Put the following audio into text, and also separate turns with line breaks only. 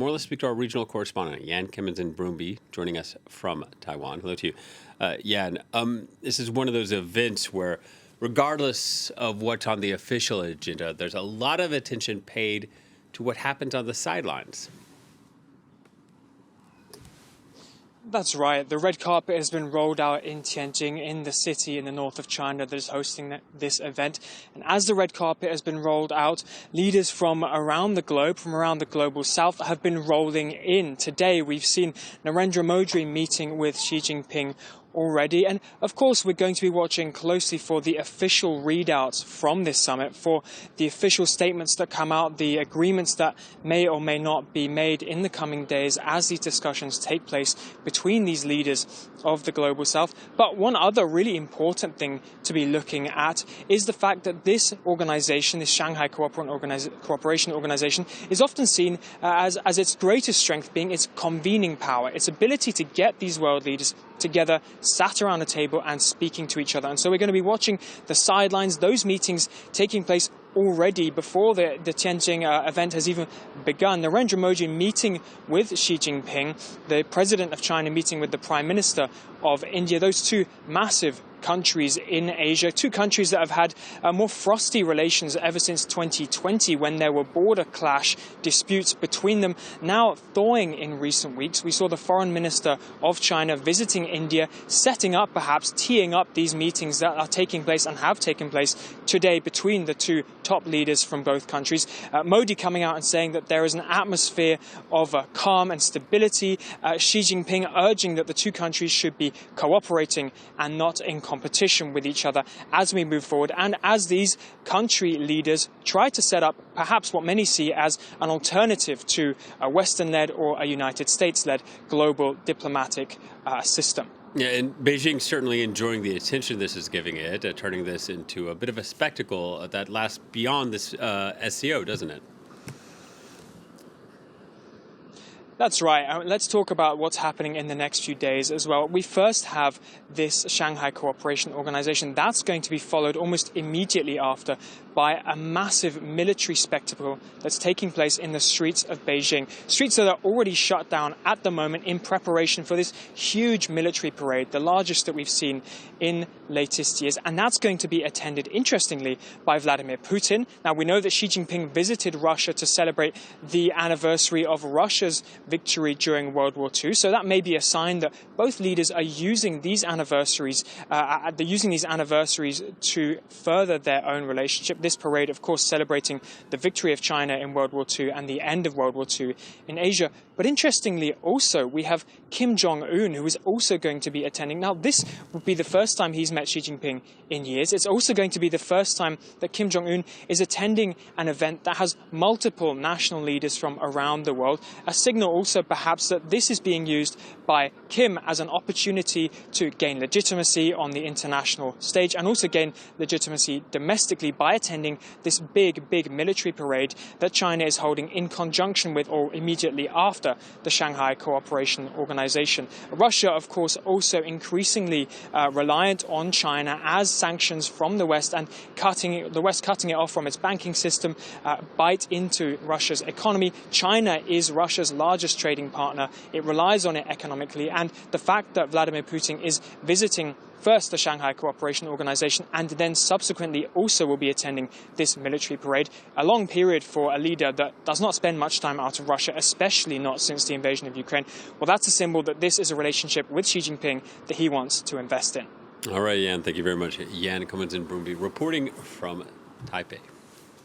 More, let's speak to our regional correspondent, Jan Camenzind Broomby, joining us from Taiwan. Hello to you. Jan, this is one of those events where, regardless of what's on the official agenda, there's a lot of attention paid to what happens on the sidelines.
That's right. The red carpet has been rolled out in Tianjin, in the city in the north of China that is hosting this event. And as the red carpet has been rolled out, leaders from around the globe, from around the global south, have been rolling in. Today, we've seen Narendra Modi meeting with Xi Jinping already. And of course, we're going to be watching closely for the official readouts from this summit, for the official statements that come out, the agreements that may or may not be made in the coming days as these discussions take place between these leaders of the global south. But one other really important thing to be looking at is the fact that this organization, this Shanghai Cooperation Organization, is often seen as its greatest strength being its convening power, its ability to get these world leaders together, sat around a table and speaking to each other. And so we're going to be watching the sidelines, those meetings taking place already before the Tianjin event has even begun. Narendra Modi meeting with Xi Jinping, the president of China meeting with the prime minister of India, those two massive countries in Asia, two countries that have had more frosty relations ever since 2020 when there were border clash disputes between them, now thawing in recent weeks. We saw the foreign minister of China visiting India, setting up, perhaps teeing up these meetings that are taking place and have taken place today between the two top leaders from both countries. Modi coming out and saying that there is an atmosphere of calm and stability. Xi Jinping urging that the two countries should be cooperating and not in competition with each other as we move forward, and as these country leaders try to set up perhaps what many see as an alternative to a Western-led or a United States-led global diplomatic system.
Yeah, and Beijing certainly enjoying the attention this is giving it, turning this into a bit of a spectacle that lasts beyond this SCO, doesn't it?
That's right. Let's talk about what's happening in the next few days as well. We first have this Shanghai Cooperation Organization. That's going to be followed almost immediately after by a massive military spectacle that's taking place in the streets of Beijing. Streets that are already shut down at the moment in preparation for this huge military parade, the largest that we've seen in latest years. And that's going to be attended, interestingly, by Vladimir Putin. Now, we know that Xi Jinping visited Russia to celebrate the anniversary of Russia's victory during World War II. So that may be a sign that both leaders are using these anniversaries, to further their own relationship. This parade, of course, celebrating the victory of China in World War II and the end of World War II in Asia. But interestingly, also, we have Kim Jong-un, who is also going to be attending. Now, this would be the first time he's met Xi Jinping in years. It's also going to be the first time that Kim Jong-un is attending an event that has multiple national leaders from around the world. A signal also, perhaps, that this is being used by Kim as an opportunity to gain legitimacy on the international stage and also gain legitimacy domestically by attending this big military parade that China is holding in conjunction with or immediately after the Shanghai Cooperation Organization. Russia, of course, also increasingly reliant on China as sanctions from the West and the West cutting it off from its banking system bite into Russia's economy. China is Russia's largest trading partner. It relies on it economically, and the fact that Vladimir Putin is visiting first the Shanghai Cooperation Organization and then subsequently also will be attending this military parade, a long period for a leader that does not spend much time out of Russia, especially not since the invasion of Ukraine. Well, that's a symbol that this is a relationship with Xi Jinping that he wants to invest in.
All right, Jan, thank you very much. Jan Camenzind Broomby reporting from Taipei.